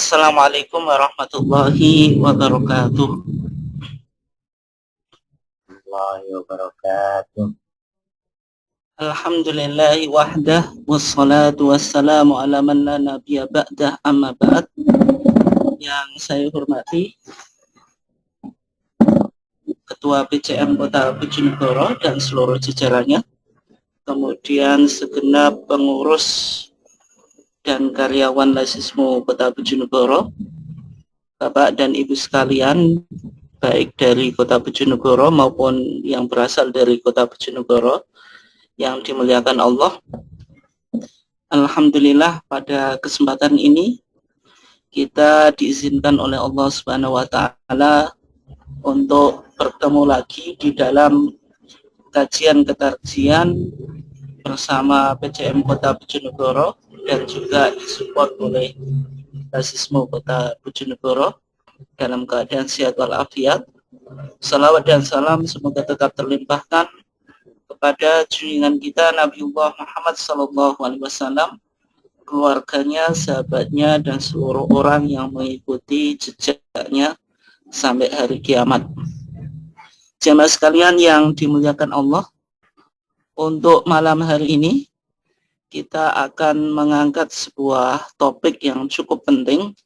Assalamualaikum warahmatullahi wabarakatuh. Warahmatullahi wabarakatuh. Alhamdulillahi wahdah wassalatu wassalamu ala man la nabiyya ba'dah amma ba'd. Yang saya hormati Ketua PCM Kota Bojonegoro dan seluruh jajarannya, kemudian segenap pengurus dan karyawan Lasismo Kota Bojonegoro, Bapak dan Ibu sekalian, baik dari Kota Bojonegoro maupun yang berasal dari Kota Bojonegoro, yang dimuliakan Allah. Alhamdulillah pada kesempatan ini kita diizinkan oleh Allah Subhanahu wa taala untuk bertemu lagi di dalam kajian bersama PCM Kota Bojonegoro dan juga disupport oleh Lasismo Kota Bojonegoro dalam keadaan sehat walafiat. Salawat dan salam semoga tetap terlimpahkan kepada junjungan kita Nabiullah Muhammad SAW, keluarganya, sahabatnya, dan seluruh orang yang mengikuti jejaknya sampai hari kiamat. Jamaah sekalian yang dimuliakan Allah, untuk malam hari ini kita akan mengangkat sebuah topik yang cukup penting,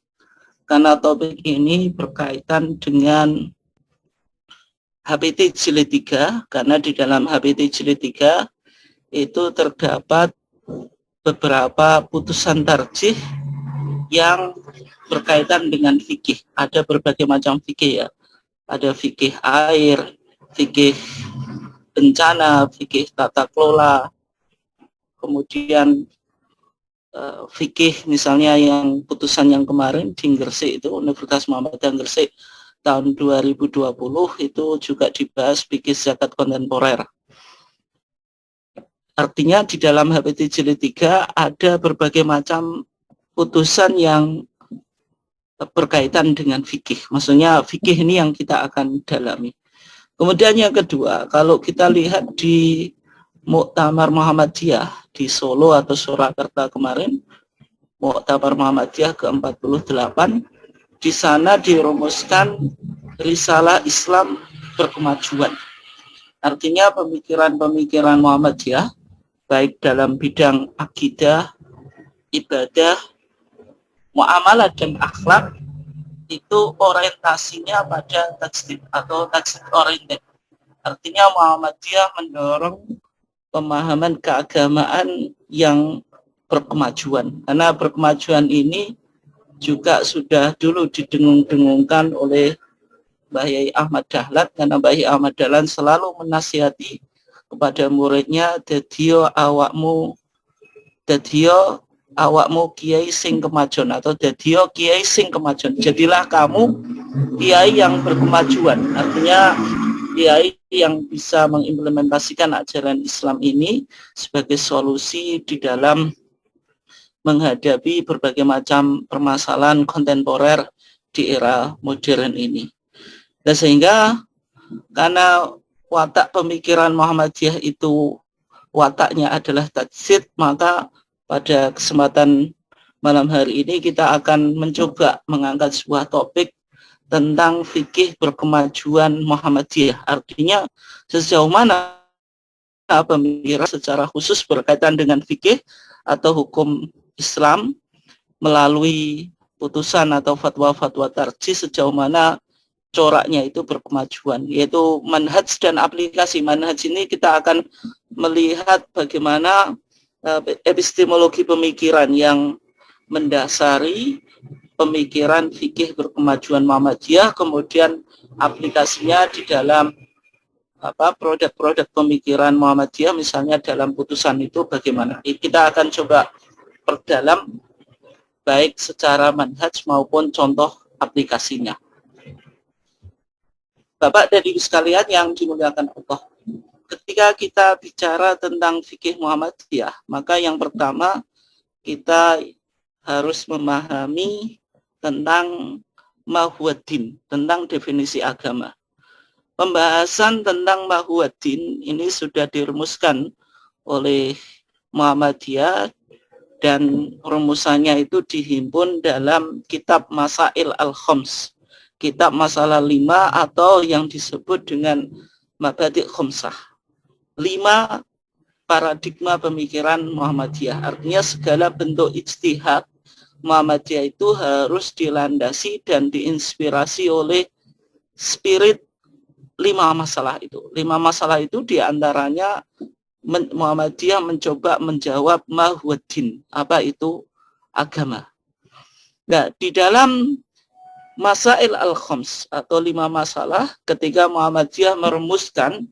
karena topik ini berkaitan dengan HPT Jilid 3, karena di dalam HPT Jilid 3 itu terdapat beberapa putusan tarjih yang berkaitan dengan fikih. Ada berbagai macam fikih ya. Ada fikih air, fikih bencana, fikih tata kelola, kemudian fikih misalnya yang putusan yang kemarin di Gresik itu, Universitas Muhammadiyah Gresik tahun 2020 itu juga dibahas fikih zakat kontemporer. Artinya di dalam HPT Jilid 3 ada berbagai macam putusan yang berkaitan dengan fikih. Maksudnya fikih ini yang kita akan dalami. Kemudian yang kedua, kalau kita lihat di Muktamar Muhammadiyah di Solo atau Surakarta kemarin, Muktamar Muhammadiyah ke-48, di sana dirumuskan risalah Islam berkemajuan. Artinya pemikiran-pemikiran Muhammadiyah, baik dalam bidang akidah, ibadah, muamalah, dan akhlak, itu orientasinya pada tajdid atau tajdid oriented. Artinya Muhammadiyah mendorong pemahaman keagamaan yang berkemajuan, karena berkemajuan ini juga sudah dulu didengung-dengungkan oleh Mbah Yai Ahmad Dahlan, karena Mbah Yai Ahmad Dahlan selalu menasihati kepada muridnya, dadiyo awakmu kiai sing kemajuan, atau dadiyo kiai sing kemajuan, jadilah kamu kiai yang berkemajuan. Artinya kiai yang bisa mengimplementasikan ajaran Islam ini sebagai solusi di dalam menghadapi berbagai macam permasalahan kontemporer di era modern ini. Dan sehingga karena watak pemikiran Muhammadiyah itu wataknya adalah tajdid, maka pada kesempatan malam hari ini kita akan mencoba mengangkat sebuah topik tentang fikih berkemajuan Muhammadiyah. Artinya sejauh mana pemikiran secara khusus berkaitan dengan fikih atau hukum Islam melalui putusan atau fatwa-fatwa tarjih, sejauh mana coraknya itu berkemajuan, yaitu manhaj dan aplikasi. Manhaj ini kita akan melihat bagaimana epistemologi pemikiran yang mendasari pemikiran fikih berkemajuan Muhammadiyah, kemudian aplikasinya di dalam produk-produk pemikiran Muhammadiyah, misalnya dalam putusan itu bagaimana. Kita akan coba perdalam baik secara manhaj maupun contoh aplikasinya. Bapak dan Ibu sekalian yang dimuliakan Allah, ketika kita bicara tentang fikih Muhammadiyah, maka yang pertama kita harus memahami tentang mahuwaddin, tentang definisi agama. Pembahasan tentang mahuwaddin ini sudah dirumuskan oleh Muhammadiyah dan rumusannya itu dihimpun dalam kitab Masail Al-Khams, kitab masalah 5 atau yang disebut dengan Mabadi' Khamsah. 5 paradigma pemikiran Muhammadiyah. Artinya segala bentuk ijtihad Muhammadiyah itu harus dilandasi dan diinspirasi oleh spirit 5 masalah itu. 5 masalah itu diantaranya Muhammadiyah mencoba menjawab mahwaddin, apa itu agama. Nah, di dalam Masail Al-Khams atau 5 masalah, ketika Muhammadiyah merumuskan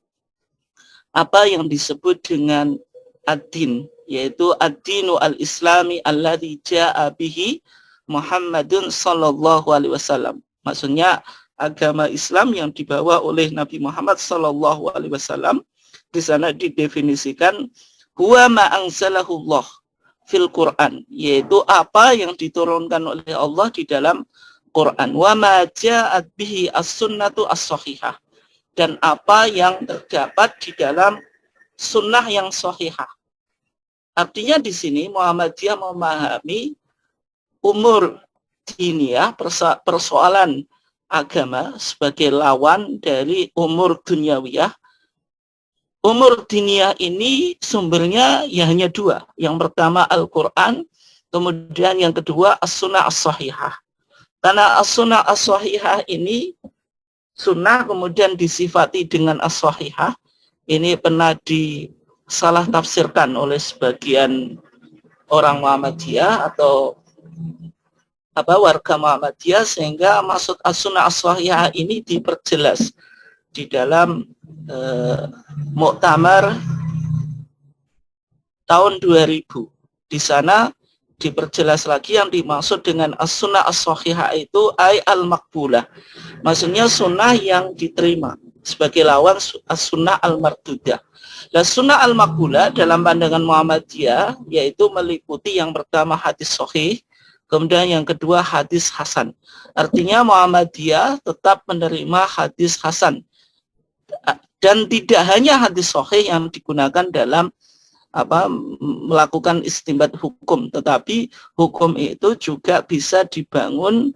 apa yang disebut dengan ad-din, yaitu ad-dinu al-islami alladzi ja'a bihi Muhammadun sallallahu alaihi wasallam. Maksudnya agama Islam yang dibawa oleh Nabi Muhammad sallallahu alaihi wasallam. Di sana didefinisikan huwa ma anzalahullah fil Quran, yaitu apa yang diturunkan oleh Allah di dalam Quran. Wa ma ja'at bihi as-sunnatu as-sahihah, dan apa yang terdapat di dalam sunnah yang sahihah. Artinya di sini Muhammadiyah memahami umur diniyah, persoalan agama sebagai lawan dari umur dunyawiyah. Umur diniyah ini sumbernya ya hanya 2. Yang pertama Al-Quran, kemudian yang kedua as-sunnah as-sahihah. Karena as-sunnah as-sahihah ini sunnah kemudian disifati dengan as-sahihah, ini pernah disalah tafsirkan oleh sebagian orang Muhammadiyah atau warga Muhammadiyah, sehingga maksud as-sunnah as-sahihah ini diperjelas di dalam Muktamar tahun 2000. Di sana diperjelas lagi yang dimaksud dengan as-sunnah as-sahihah itu ay al-maqbulah. Maksudnya sunnah yang diterima sebagai lawan as-sunnah al-mardudah. Nah, sunnah al-maqbulah dalam pandangan Muhammadiyah yaitu meliputi yang pertama hadis sahih, kemudian yang kedua hadis hasan. Artinya Muhammadiyah tetap menerima hadis hasan. Dan tidak hanya hadis sahih yang digunakan dalam melakukan istinbat hukum, tetapi hukum itu juga bisa dibangun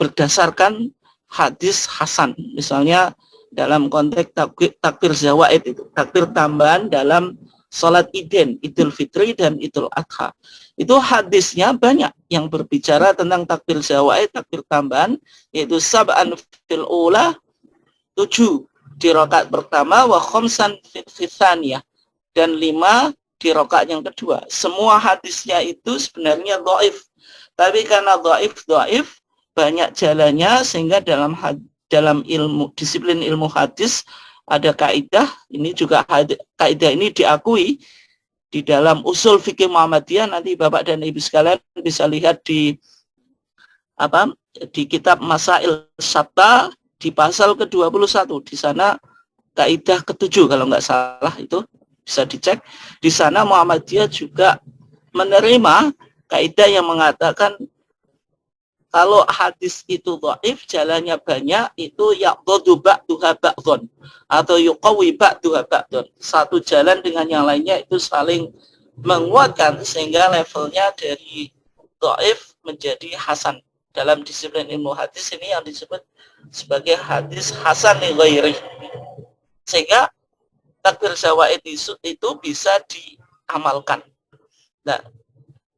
berdasarkan hadis hasan. Misalnya dalam konteks takbir zawaid itu, takbir tambahan dalam sholat Idin, Idul Fitri dan Idul Adha. Itu hadisnya banyak yang berbicara tentang takbir zawaid, takbir tambahan, yaitu sab'an fil ula, 7 di rakaat pertama, wa khamsan fil tsaniyah, dan 5 di rakaat yang kedua. Semua hadisnya itu sebenarnya dhaif. Tapi karena dhaif banyak jalannya, sehingga dalam ilmu disiplin ilmu hadis ada kaidah, ini juga kaidah ini diakui di dalam usul fikih Muhammadiyah. Nanti Bapak dan Ibu sekalian bisa lihat di kitab Masail Syatta di pasal ke-21. Di sana kaidah ke-7 kalau nggak salah, itu bisa dicek. Di sana Muhammadiyah juga menerima kaidah yang mengatakan kalau hadis itu dhaif, jalannya banyak, itu yaqdadu ba'duha ba'dhon atau yuqawi ba'duha ba'dhon. Satu jalan dengan yang lainnya itu saling menguatkan sehingga levelnya dari dhaif menjadi hasan. Dalam disiplin ilmu hadis ini yang disebut sebagai hadis hasan li ghairi. Sehingga takbir zawaid itu bisa diamalkan. Nah,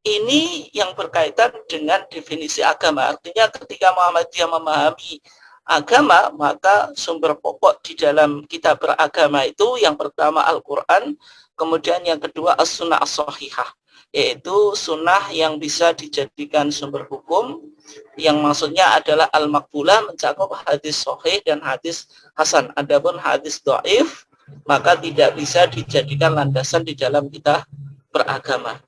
ini yang berkaitan dengan definisi agama. Artinya ketika Muhammadiyah memahami agama, maka sumber pokok di dalam kitab beragama itu yang pertama Al-Quran, kemudian yang kedua as-sunnah as-sahihah, yaitu sunnah yang bisa dijadikan sumber hukum, yang maksudnya adalah al-maqbulah, mencakup hadis sahih dan hadis hasan. Adapun hadis dhaif maka tidak bisa dijadikan landasan di dalam kita beragama.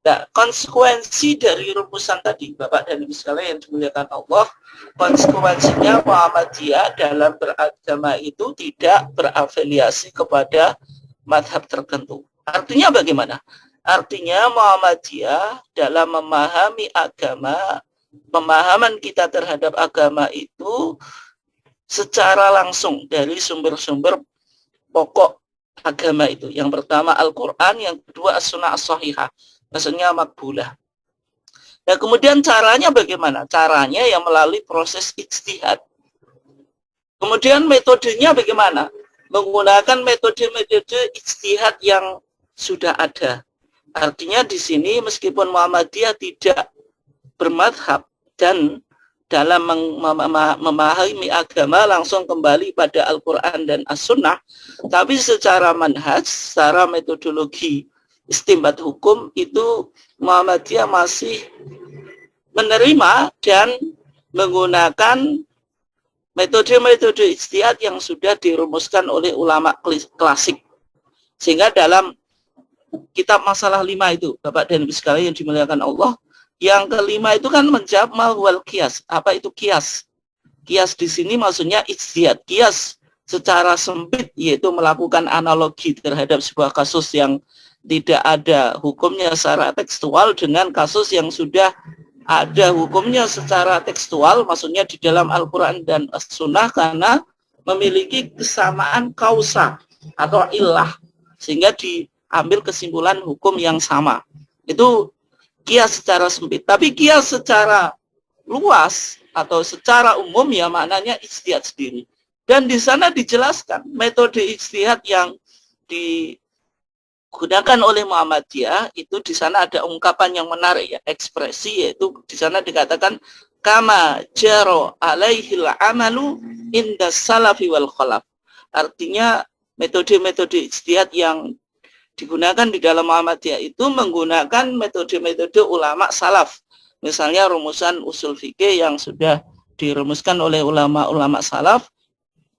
Nah, konsekuensi dari rumusan tadi, Bapak dan Ibu sekalian yang dimuliakan Allah, konsekuensinya Muhammadiyah dalam beragama itu tidak berafiliasi kepada mazhab tertentu. Artinya bagaimana? Artinya Muhammadiyah dalam memahami agama, pemahaman kita terhadap agama itu secara langsung dari sumber-sumber pokok agama itu. Yang pertama Al-Quran, yang kedua as-sunnah as-sahihah. maksudnya makbulah. Nah, kemudian caranya bagaimana? Caranya yang melalui proses ijtihad. Kemudian metodenya bagaimana? Menggunakan metode-metode ijtihad yang sudah ada. Artinya di sini meskipun Muhammadiyah tidak bermadhab dan dalam memahami agama langsung kembali pada Al-Quran dan As-Sunnah, tapi secara manhaj, secara metodologi istinbat hukum itu Muhammadiyah masih menerima dan menggunakan metode-metode ijtihad yang sudah dirumuskan oleh ulama klasik. Sehingga dalam kitab Masalah 5 itu, Bapak dan Ibu sekalian yang dimuliakan Allah, yang kelima itu kan menjawab mahwal kias. Apa itu kias? Kias di sini maksudnya ijtihad. Kias secara sempit yaitu melakukan analogi terhadap sebuah kasus yang tidak ada hukumnya secara tekstual dengan kasus yang sudah ada hukumnya secara tekstual, maksudnya di dalam Al-Quran dan As-Sunnah, karena memiliki kesamaan kausa atau illah, sehingga diambil kesimpulan hukum yang sama. Itu kias secara sempit. Tapi kias secara luas atau secara umum ya maknanya ijtihad sendiri. Dan di sana dijelaskan metode ijtihad yang digunakan oleh Muhammadiyah itu, di sana ada ungkapan yang menarik ya, ekspresi, yaitu di sana dikatakan kama jaro alaihil amalu inda salafi wal khalaf. Artinya metode-metode ijtihad yang digunakan di dalam Muhammadiyah itu menggunakan metode-metode ulama salaf. Misalnya rumusan usul fikih yang sudah dirumuskan oleh ulama-ulama salaf,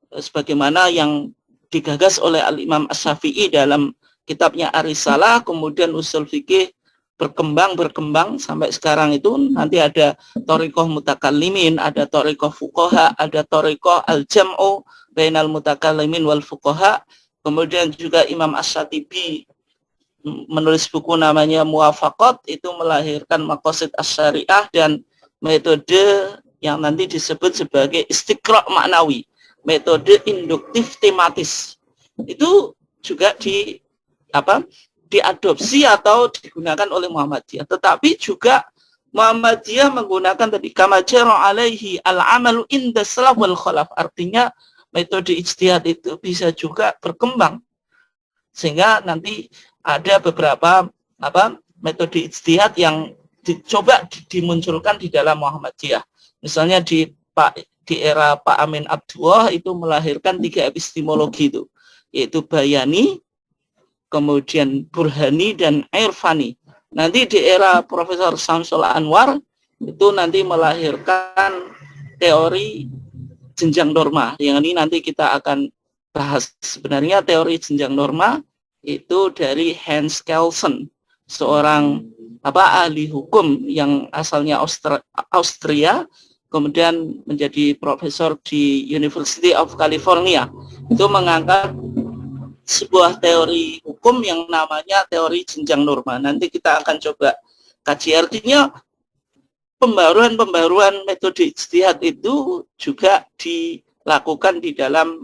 sebagaimana yang digagas oleh Al-Imam Asy-Syafi'i dalam kitabnya Ar-Risalah. Kemudian usul fikih berkembang sampai sekarang itu nanti ada thariqah mutakallimin, ada thariqah fuqaha, ada thariqah al-jam'u bainal mutakallimin wal fuqaha. Kemudian juga Imam Asy-Syatibi menulis buku namanya Muwafaqat, itu melahirkan maqasid asy-syariah dan metode yang nanti disebut sebagai istiqra' maknawi, metode induktif tematis. Itu juga diadopsi atau digunakan oleh Muhammadiyah. Tetapi juga Muhammadiyah menggunakan tadi kama jara alaihi al-amalu inda salaf wal khalaf. Artinya metode ijtihad itu bisa juga berkembang sehingga nanti ada beberapa metode ijtihad yang dicoba dimunculkan di dalam Muhammadiyah. Misalnya di era Pak Amin Abdullah itu melahirkan 3 epistemologi itu, yaitu Bayani, kemudian Burhani, dan Irfani. Nanti di era Profesor Syamsul Anwar itu nanti melahirkan teori jenjang norma. Yang ini nanti kita akan bahas. Sebenarnya teori jenjang norma itu dari Hans Kelsen, seorang ahli hukum yang asalnya Austria, kemudian menjadi profesor di University of California. Itu mengangkat sebuah teori hukum yang namanya teori jenjang norma. Nanti kita akan coba kaji. Artinya pembaruan metode ijtihad itu juga dilakukan di dalam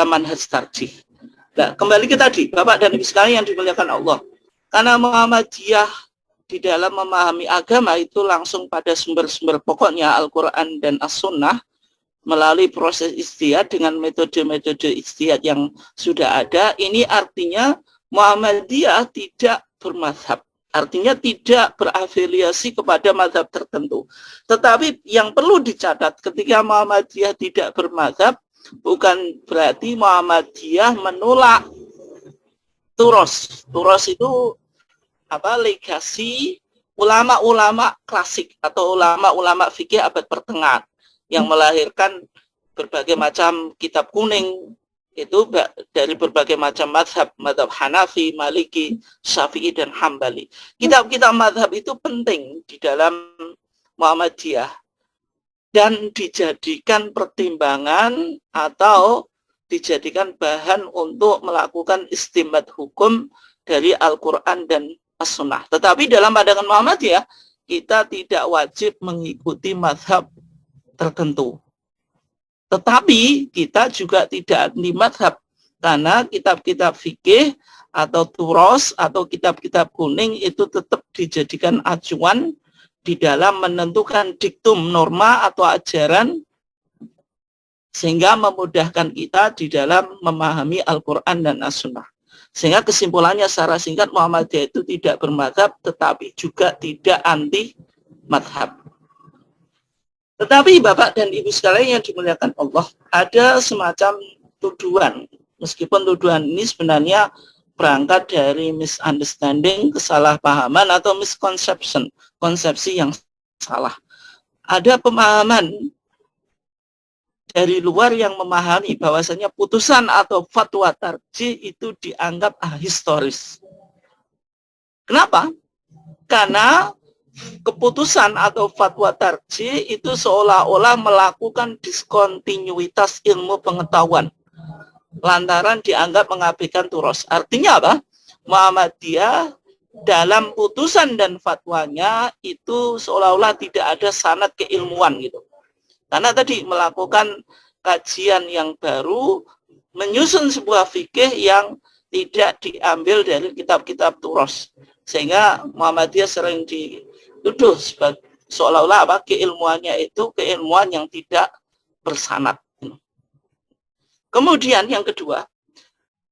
manhaj tarjih. Nah, kembali ke tadi, Bapak dan Ibu sekalian yang dimuliakan Allah. Karena Muhammadiyah di dalam memahami agama itu langsung pada sumber-sumber pokoknya Al-Quran dan As-Sunnah melalui proses ijtihad dengan metode-metode ijtihad yang sudah ada. Ini artinya Muhammadiyah tidak bermadzhab. Artinya tidak berafiliasi kepada mazhab tertentu. Tetapi yang perlu dicatat ketika Muhammadiyah tidak bermazhab, bukan berarti Muhammadiyah menolak turos. Turos itu legasi ulama-ulama klasik atau ulama-ulama fikih abad pertengahan yang melahirkan berbagai macam kitab kuning itu dari berbagai macam mazhab Hanafi, Maliki, Syafi'i, dan Hambali. Kitab-kitab mazhab itu penting di dalam Muhammadiyah dan dijadikan pertimbangan atau dijadikan bahan untuk melakukan istinbat hukum dari Al-Quran dan As-Sunnah. Tetapi dalam pandangan Muhammadiyah, kita tidak wajib mengikuti mazhab tertentu. Tetapi kita juga tidak anti mazhab, karena kitab-kitab fikih atau turos atau kitab-kitab kuning itu tetap dijadikan acuan di dalam menentukan diktum norma atau ajaran sehingga memudahkan kita di dalam memahami Al-Quran dan As-Sunnah. Sehingga kesimpulannya secara singkat, Muhammadiyah itu tidak bermadhab tetapi juga tidak anti madhab. Tetapi Bapak dan Ibu sekalian yang dimuliakan Allah, ada semacam tuduhan. Meskipun tuduhan ini sebenarnya berangkat dari misunderstanding, kesalahpahaman atau misconception, konsepsi yang salah. Ada pemahaman dari luar yang memahami bahwasanya putusan atau fatwa tarjih itu dianggap ahistoris. Kenapa? Karena keputusan atau fatwa tarjih itu seolah-olah melakukan diskontinuitas ilmu pengetahuan lantaran dianggap mengabaikan turos. Artinya apa? Muhammadiyah dalam putusan dan fatwanya itu seolah-olah tidak ada sanad keilmuan gitu. Karena tadi melakukan kajian yang baru, menyusun sebuah fikih yang tidak diambil dari kitab-kitab turos. Sehingga Muhammadiyah sering dituduh seolah-olah apa keilmuannya itu keilmuan yang tidak bersanad. Kemudian yang kedua,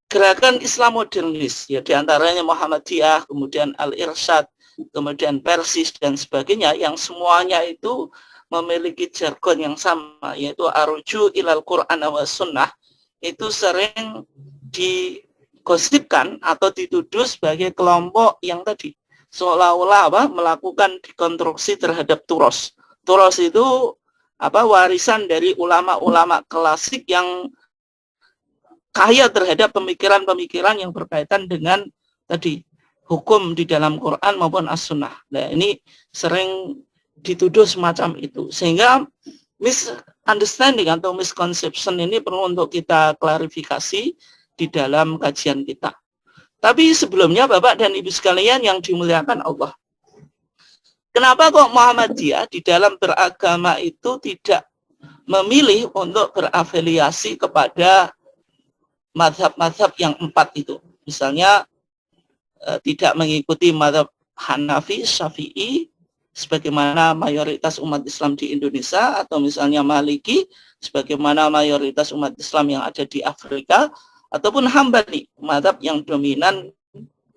gerakan Islam modernis, ya diantaranya Muhammadiyah, kemudian Al-Irsyad, kemudian Persis dan sebagainya, yang semuanya itu memiliki jargon yang sama, yaitu aruju ilal Qur'an wa sunnah, itu sering digosipkan atau dituduh sebagai kelompok yang tadi seolah-olah apa melakukan dekonstruksi terhadap turos. Turos itu apa warisan dari ulama-ulama klasik yang kaya terhadap pemikiran-pemikiran yang berkaitan dengan tadi hukum di dalam Quran maupun As-Sunnah. Nah, ini sering dituduh semacam itu, sehingga misunderstanding atau misconception ini perlu untuk kita klarifikasi di dalam kajian kita. Tapi sebelumnya Bapak dan Ibu sekalian yang dimuliakan Allah, kenapa kok Muhammadiyah di dalam beragama itu tidak memilih untuk berafiliasi kepada mazhab-mazhab yang 4 itu? Misalnya tidak mengikuti mazhab Hanafi, Syafi'i sebagaimana mayoritas umat Islam di Indonesia, atau misalnya Maliki sebagaimana mayoritas umat Islam yang ada di Afrika, ataupun Hambali, mazhab yang dominan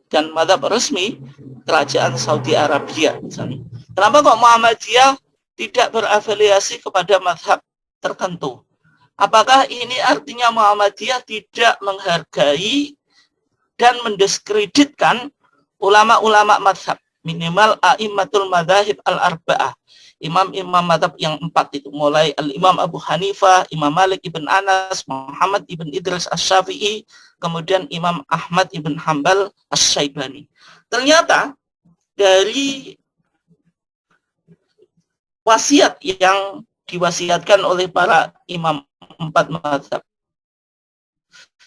dan mazhab resmi kerajaan Saudi Arabia misalnya. Kenapa kok Muhammadiyah tidak berafiliasi kepada mazhab tertentu? Apakah ini artinya Muhammadiyah tidak menghargai dan mendiskreditkan ulama-ulama mazhab? Minimal a'immatul madzahib al-arba'ah, imam-imam mazhab yang 4 itu, mulai al-Imam Abu Hanifah, Imam Malik ibn Anas, Muhammad ibn Idris Asy-Syafi'i, kemudian Imam Ahmad ibn Hanbal Asy-Syaibani. Ternyata dari wasiat yang diwasiatkan oleh para imam 4 mazhab,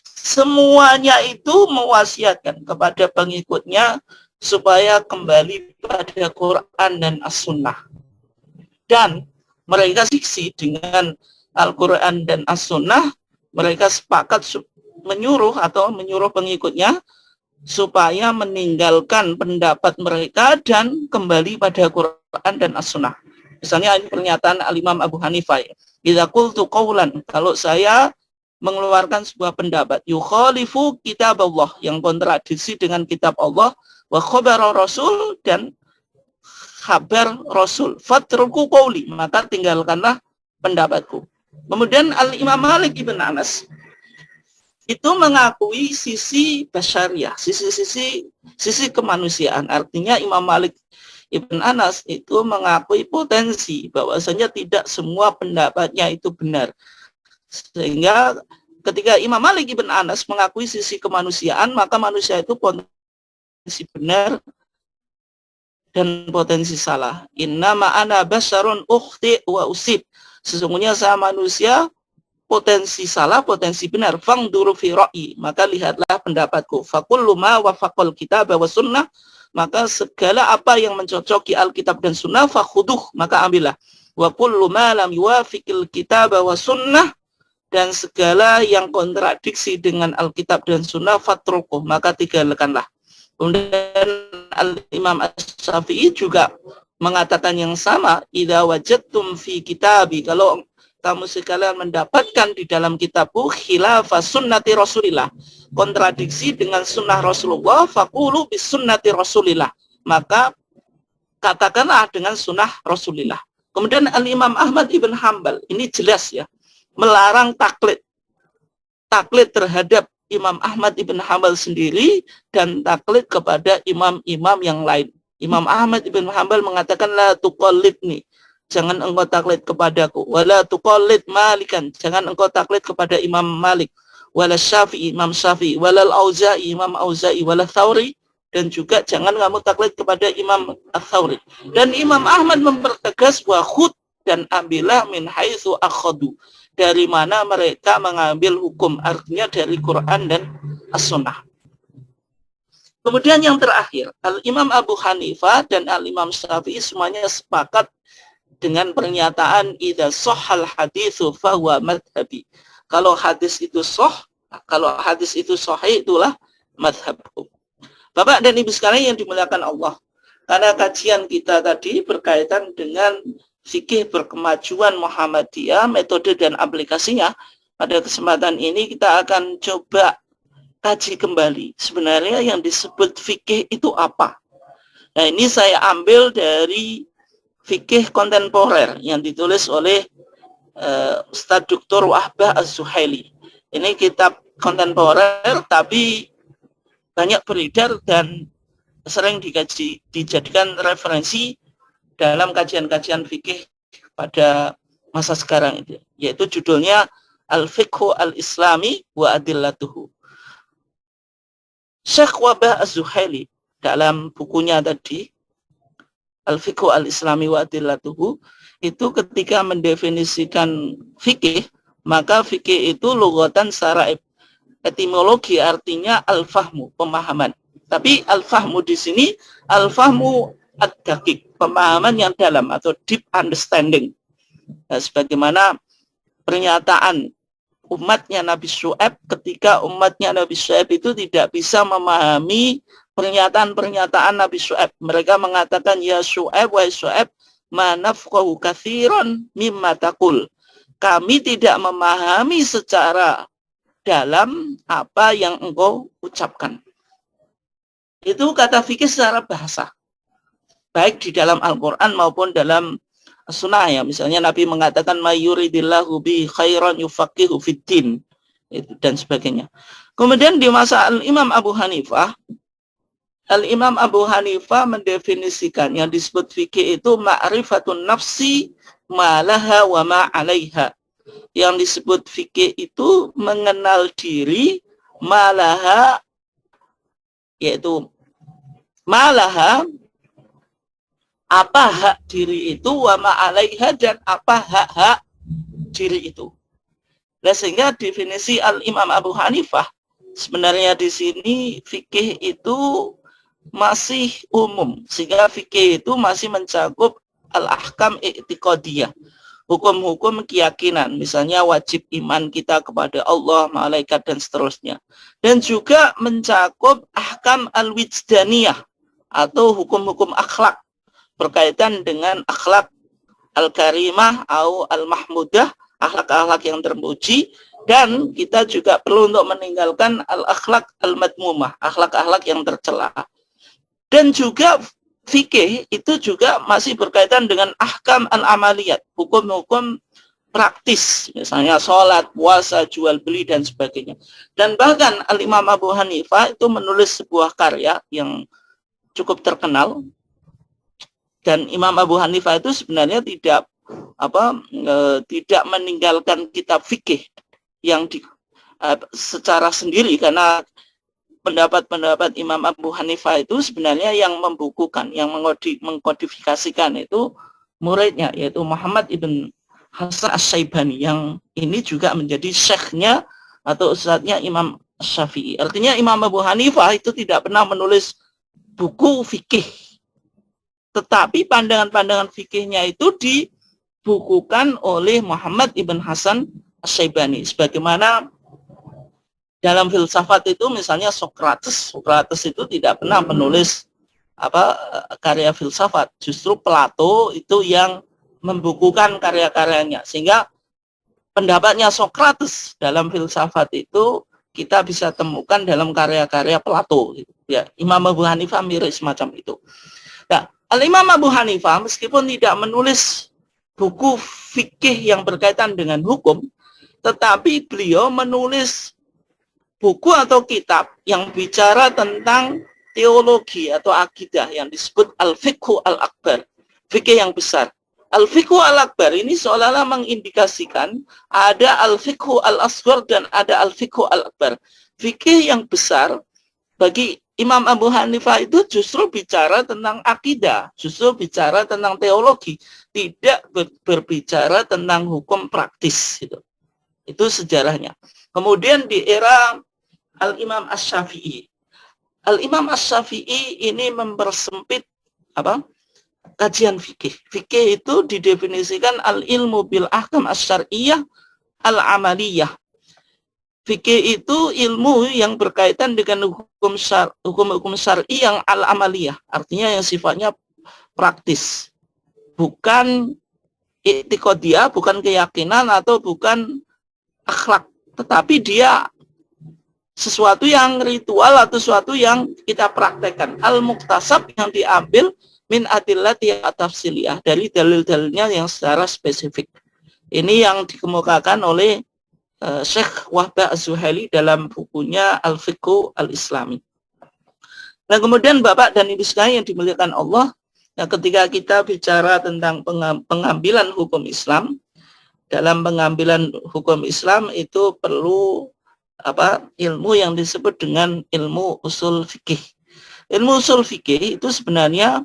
semuanya itu mewasiatkan kepada pengikutnya supaya kembali pada Quran dan As-Sunnah. Dan mereka siksi dengan Al-Quran dan As-Sunnah, mereka sepakat menyuruh pengikutnya supaya meninggalkan pendapat mereka dan kembali pada Quran dan As-Sunnah. Misalnya ini pernyataan Al-Imam Abu Hanifah, idza qultu qawlan, kalau saya mengeluarkan sebuah pendapat yukhalifu kitab Allah, yang kontradiksi dengan kitab Allah, wa khabar Rasul, dan kabar Rasul, fatruku qawli, maka tinggalkanlah pendapatku. Kemudian Al-Imam Malik ibn Anas itu mengakui sisi basyariah, sisi kemanusiaan. Artinya Imam Malik ibn Anas itu mengakui potensi bahwasanya tidak semua pendapatnya itu benar. Sehingga ketika Imam Malik ibn Anas mengakui sisi kemanusiaan, maka manusia itu potensi benar dan potensi salah. Innama ana basyarun ukhti wa usib. Sesungguhnya saya manusia, potensi salah, potensi benar. Fangduru fi ra'i, maka lihatlah pendapatku. Fakullu ma wafaqal kitab wa sunnah, maka segala apa yang mencocoki Alkitab dan sunnah, fakhuduh, maka ambillah. Wa kullu ma lam yuwafiqil kitab wa sunnah, dan segala yang kontradiksi dengan Alkitab dan Sunnah fatrukuh, maka tinggalkanlah. Kemudian Al-Imam Asy-Syafi'i juga mengatakan yang sama, idza wajadtum fi kitabi, kalau kamu sekalian mendapatkan di dalam kitabku khilafa sunnati Rasulillah, kontradiksi dengan sunnah Rasulullah, faqulu bis sunnati Rasulillah, maka katakanlah dengan sunnah Rasulillah. Kemudian Al-Imam Ahmad ibn Hanbal, ini jelas ya, melarang taklid terhadap Imam Ahmad ibn Hanbal sendiri dan taklid kepada imam-imam yang lain. Imam Ahmad ibn Hanbal mengatakan la tuqallidni, jangan engkau taklid kepadaku, wala tuqallid Malikan, jangan engkau taklid kepada Imam Malik, wala Syafi'i, Imam Syafi'i, wala Auza'i, Imam Auza'i, wala Thawri, dan juga jangan kamu taklid kepada Imam Ats-Tsauri. Dan Imam Ahmad mempertegas wa khud, dan ambillah min haitsu akhadu, dari mana mereka mengambil hukum, artinya dari Quran dan As-Sunnah. Kemudian yang terakhir, Al-Imam Abu Hanifah dan Al-Imam Syafi'i semuanya sepakat dengan pernyataan idza shahhal haditsu fahuwa madhhabi. Kalau hadis itu sahih, itulah madhabku. Bapak dan Ibu sekalian yang dimuliakan Allah, karena kajian kita tadi berkaitan dengan fikih berkemajuan Muhammadiyah, metode dan aplikasinya, pada kesempatan ini kita akan coba kaji kembali sebenarnya yang disebut fikih itu apa. Nah, ini saya ambil dari fikih kontemporer yang ditulis oleh Ustadz Dr. Wahbah Az-Zuhaili. Ini kitab kontemporer tapi banyak beredar dan sering dijadikan referensi dalam kajian-kajian fikih pada masa sekarang itu, yaitu judulnya Al-Fiqhu Al-Islami wa Adillatuhu. Syekh Wahbah Az-Zuhaili dalam bukunya tadi Al-Fiqhu Al-Islami wa Adillatuhu itu ketika mendefinisikan fikih, maka fikih itu lughatan secara etimologi artinya al-fahmu, pemahaman. Tapi al-fahmu di sini al-fahmu ad-daqiq, pemahaman yang dalam atau deep understanding. Nah, sebagaimana pernyataan umatnya Nabi Syu'aib, ketika umatnya Nabi Syu'aib itu tidak bisa memahami pernyataan-pernyataan Nabi Syu'aib. Mereka mengatakan, ya Syu'aib, wa Syu'aib, ma nafqahu katsiran mimma taqul. Kami tidak memahami secara dalam apa yang engkau ucapkan. Itu kata fikih secara bahasa, baik di dalam Al-Quran maupun dalam Sunnah ya. Misalnya Nabi mengatakan mayuridillahu bi khairan yufaqihu fiddin, dan sebagainya. Kemudian di masa Al-Imam Abu Hanifah, Al-Imam Abu Hanifah mendefinisikan yang disebut fikih itu ma'rifatun nafsi malaha wa ma'alaiha. Yang disebut fikih itu mengenal diri, malaha, yaitu malaha, apa hak diri itu, wa ma'alaiha, dan apa hak-hak diri itu. Nah, sehingga definisi Al-Imam Abu Hanifah sebenarnya di sini fikih itu masih umum, sehingga fikih itu masih mencakup al-ahkam i'tiqadiyah, hukum-hukum keyakinan, misalnya wajib iman kita kepada Allah, malaikat, dan seterusnya. Dan juga mencakup ahkam al-wijdaniyah atau hukum-hukum akhlak berkaitan dengan akhlak al-karimah atau al-mahmudah, akhlak-akhlak yang terpuji, dan kita juga perlu untuk meninggalkan al-akhlak al-madmumah, akhlak-akhlak yang tercela. Dan juga fikih itu juga masih berkaitan dengan ahkam al-amaliyat, hukum-hukum praktis, misalnya sholat, puasa, jual beli, dan sebagainya. Dan bahkan Al-Imam Abu Hanifah itu menulis sebuah karya yang cukup terkenal. Dan Imam Abu Hanifah itu sebenarnya tidak meninggalkan kitab fikih yang secara sendiri, karena pendapat-pendapat Imam Abu Hanifah itu sebenarnya yang membukukan, yang mengkodifikasikan itu muridnya, yaitu Muhammad ibn Hasan Asy-Syaibani, yang ini juga menjadi syekhnya atau ustadznya Imam Syafi'i. Artinya Imam Abu Hanifah itu tidak pernah menulis buku fikih, tetapi pandangan-pandangan fikihnya itu dibukukan oleh Muhammad ibn Hasan Asy-Syaibani. Sebagaimana dalam filsafat itu misalnya Sokrates itu tidak pernah menulis karya filsafat. Justru Plato itu yang membukukan karya-karyanya. Sehingga pendapatnya Sokrates dalam filsafat itu kita bisa temukan dalam karya-karya Plato. Ya, Imam Abu Hanifah mirip semacam itu. Nah, Al-Imam Abu Hanifah meskipun tidak menulis buku fikih yang berkaitan dengan hukum, tetapi beliau menulis buku atau kitab yang bicara tentang teologi atau akidah yang disebut Al-Fiqhu Al-Akbar, fikih yang besar. Al-Fiqhu Al-Akbar ini seolah-olah mengindikasikan ada Al-Fiqhu Al-Asghar dan ada Al-Fiqhu Al-Akbar. Fikih yang besar bagi Imam Abu Hanifah itu justru bicara tentang akidah, justru bicara tentang teologi, tidak berbicara tentang hukum praktis. Itu sejarahnya. Kemudian di era Al-Imam Asy-Syafi'i. Al-Imam Asy-Syafi'i ini mempersempit kajian fikih. Fikih itu didefinisikan al-ilmu bil ahkam asy-syar'iyyah al-amaliyah. Fikih itu ilmu yang berkaitan dengan hukum-hukum syar'i yang al-amaliyah, artinya yang sifatnya praktis. Bukan i'tiqadiyah, bukan keyakinan atau bukan akhlak, tetapi dia sesuatu yang ritual atau sesuatu yang kita praktekkan. Al-muktasab yang diambil min adillati tafsiliyah, dari dalil-dalilnya yang secara spesifik. Ini yang dikemukakan oleh Syekh Wahbah Az-Zuhaili dalam bukunya Al-Fiqhu Al-Islami. Nah, kemudian Bapak dan Ibu sekalian yang dimuliakan Allah, nah, ketika kita bicara tentang pengambilan hukum Islam, dalam pengambilan hukum Islam itu perlu ilmu yang disebut dengan ilmu usul fikih. Ilmu usul fikih itu sebenarnya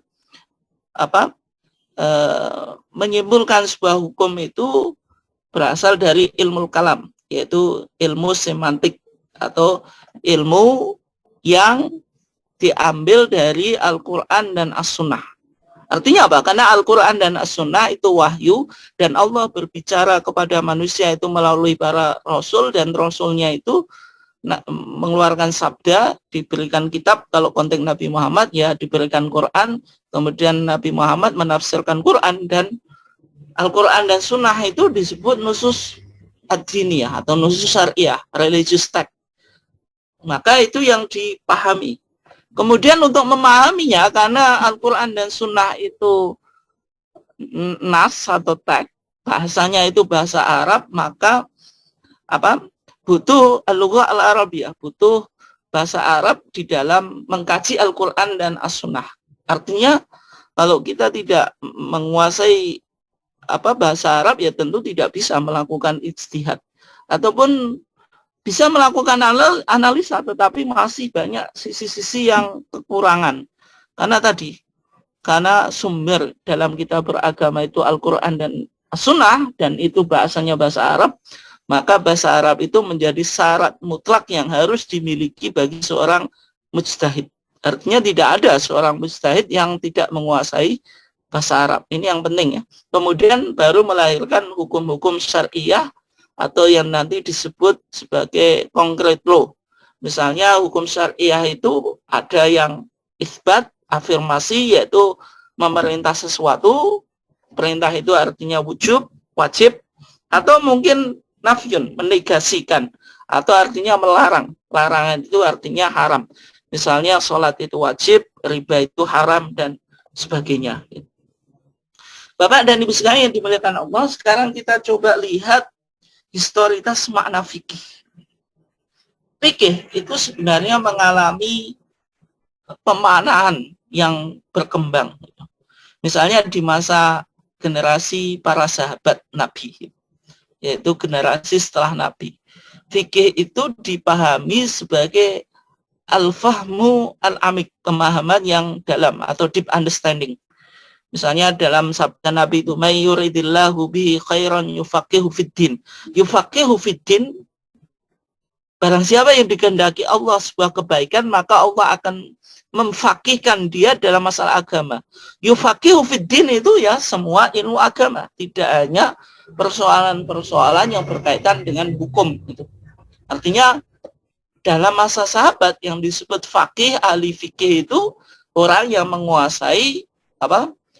menyimpulkan sebuah hukum itu berasal dari ilmu kalam, yaitu ilmu semantik atau ilmu yang diambil dari Al-Quran dan As-Sunnah. Artinya apa? Karena Al-Quran dan As-Sunnah itu wahyu, dan Allah berbicara kepada manusia itu melalui para rasul, dan rasulnya itu mengeluarkan sabda, diberikan kitab. Kalau konteks Nabi Muhammad ya diberikan Quran, kemudian Nabi Muhammad menafsirkan Quran, dan Al-Quran dan Sunnah itu disebut nusus ad-diniyah atau nusus syariah, religious text. Maka itu yang dipahami. Kemudian untuk memahaminya, karena Al-Quran dan Sunnah itu nas atau teks, bahasanya itu bahasa Arab, maka butuh al-lughah al-arabiyah, butuh bahasa Arab di dalam mengkaji Al-Quran dan As-Sunnah. Artinya kalau kita tidak menguasai bahasa Arab, ya tentu tidak bisa melakukan ijtihad, ataupun bisa melakukan analisa, tetapi masih banyak sisi-sisi yang kekurangan. Karena sumber dalam kita beragama itu Al-Quran dan As-Sunnah, dan itu bahasanya bahasa Arab, maka bahasa Arab itu menjadi syarat mutlak yang harus dimiliki bagi seorang mujtahid. Artinya tidak ada seorang mujtahid yang tidak menguasai bahasa Arab. Ini yang penting ya. Kemudian baru melahirkan hukum-hukum syariah atau yang nanti disebut sebagai concrete law. Misalnya hukum syariah itu ada yang isbat, afirmasi, yaitu memerintah sesuatu. Perintah itu artinya wujub, wajib, atau mungkin nafyun, menegasikan, atau artinya melarang. Larangan itu artinya haram. Misalnya sholat itu wajib, riba itu haram, dan sebagainya. Bapak dan Ibu sekalian yang dimuliakan Allah, sekarang kita coba lihat historitas makna fikih. Fikih itu sebenarnya mengalami pemaknaan yang berkembang. Misalnya di masa generasi para sahabat Nabi, yaitu generasi setelah Nabi. Fikih itu dipahami sebagai al-fahmu al-amik, pemahaman yang dalam atau deep understanding. Misalnya dalam sabda Nabi itu, may yuridillahu bihi khairan yufaqihu fiddin. Yufaqihu fiddin Barang siapa yang dikehendaki Allah sebuah kebaikan, maka Allah akan memfakihkan dia dalam masalah agama. Yufaqihu fiddin itu ya semua ilmu agama, tidak hanya persoalan-persoalan yang berkaitan dengan hukum gitu. Artinya dalam masa sahabat yang disebut faqih, ahli fikih itu orang yang menguasai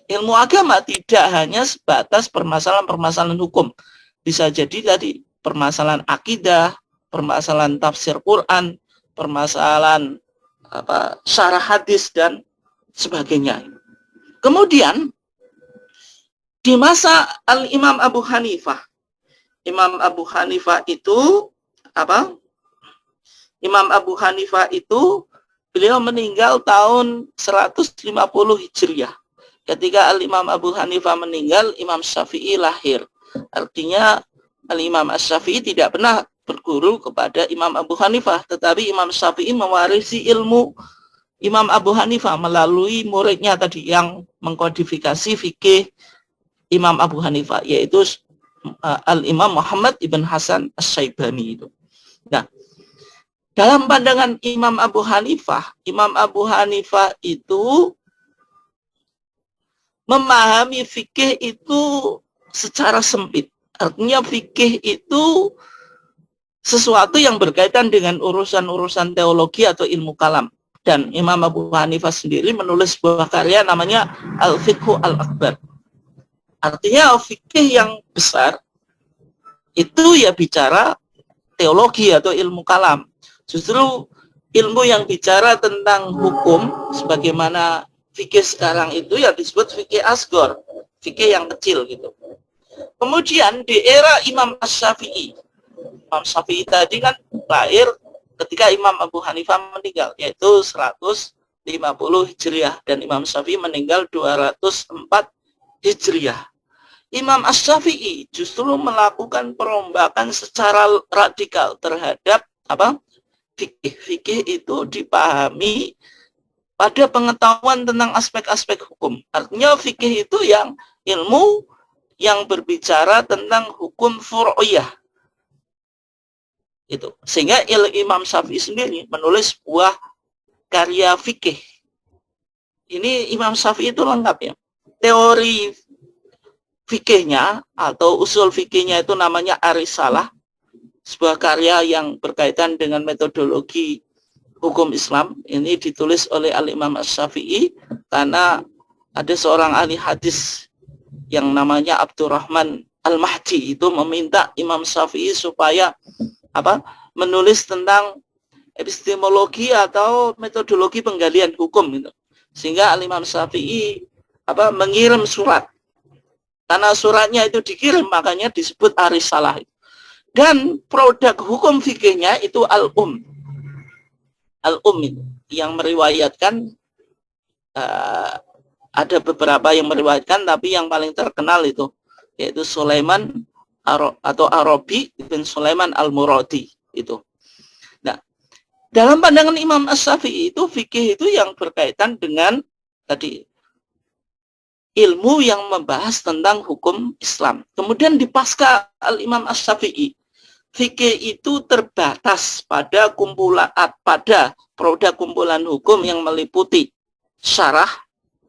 ilmu agama, tidak hanya sebatas permasalahan-permasalahan hukum. Bisa jadi tadi permasalahan akidah, permasalahan tafsir Quran, permasalahan syarah hadis dan sebagainya. Kemudian di masa Al-Imam Abu Hanifah, Imam Abu Hanifah itu Imam Abu Hanifah itu beliau meninggal tahun 150 Hijriah. Ketika Al-Imam Abu Hanifah meninggal, Imam Syafi'i lahir. Artinya Al-Imam Asy-Syafi'i tidak pernah berguru kepada Imam Abu Hanifah, tetapi Imam Syafi'i mewarisi ilmu Imam Abu Hanifah melalui muridnya tadi yang mengkodifikasi fikih Imam Abu Hanifah, yaitu Al-Imam Muhammad ibn Hasan Asy-Syaibani itu. Nah, dalam pandangan Imam Abu Hanifah itu memahami fikih itu secara sempit. Artinya fikih itu sesuatu yang berkaitan dengan urusan-urusan teologi atau ilmu kalam. Dan Imam Abu Hanifah sendiri menulis sebuah karya namanya Al-Fiqhu Al-Akbar. Artinya fikih yang besar itu ya bicara teologi atau ilmu kalam. Justru ilmu yang bicara tentang hukum, sebagaimana fikih sekarang itu yang disebut fikih asghar, fikih yang kecil gitu. Kemudian di era Imam Asy-Syafi'i, Imam Syafi'i tadi kan lahir ketika Imam Abu Hanifah meninggal, yaitu 150 Hijriah, dan Imam Syafi'i meninggal 204 Hijriah. Imam Asy-Syafi'i justru melakukan perombakan secara radikal terhadap fikih. Fikih itu dipahami pada pengetahuan tentang aspek-aspek hukum. Artinya fikih itu yang ilmu yang berbicara tentang hukum furu'iyah. Itu. Sehingga Imam Syafi'i sendiri menulis sebuah karya fikih. Ini Imam Syafi'i itu lengkap ya. Teori fikihnya atau usul fikihnya itu namanya Ar-Risalah, sebuah karya yang berkaitan dengan metodologi hukum Islam. Ini ditulis oleh Al-Imam Asy-Syafi'i karena ada seorang ahli hadis yang namanya Abdurrahman Al-Mahdi itu meminta Imam Syafi'i supaya menulis tentang epistemologi atau metodologi penggalian hukum gitu. Sehingga Al-Imam Syafi'i mengirim surat. Karena suratnya itu dikirim, makanya disebut Ar-Risalah. Dan produk hukum fikihnya itu Al-Um. Al-Um itu yang meriwayatkan, ada beberapa yang meriwayatkan, tapi yang paling terkenal itu yaitu Sulaiman atau Arabi bin Sulaiman Al-Muradi itu. Nah, dalam pandangan Imam Asy-Syafi'i itu fikih itu yang berkaitan dengan tadi ilmu yang membahas tentang hukum Islam. Kemudian di pasca Al-Imam Asy-Syafi'i, fikih itu terbatas pada produk kumpulan hukum yang meliputi syarah.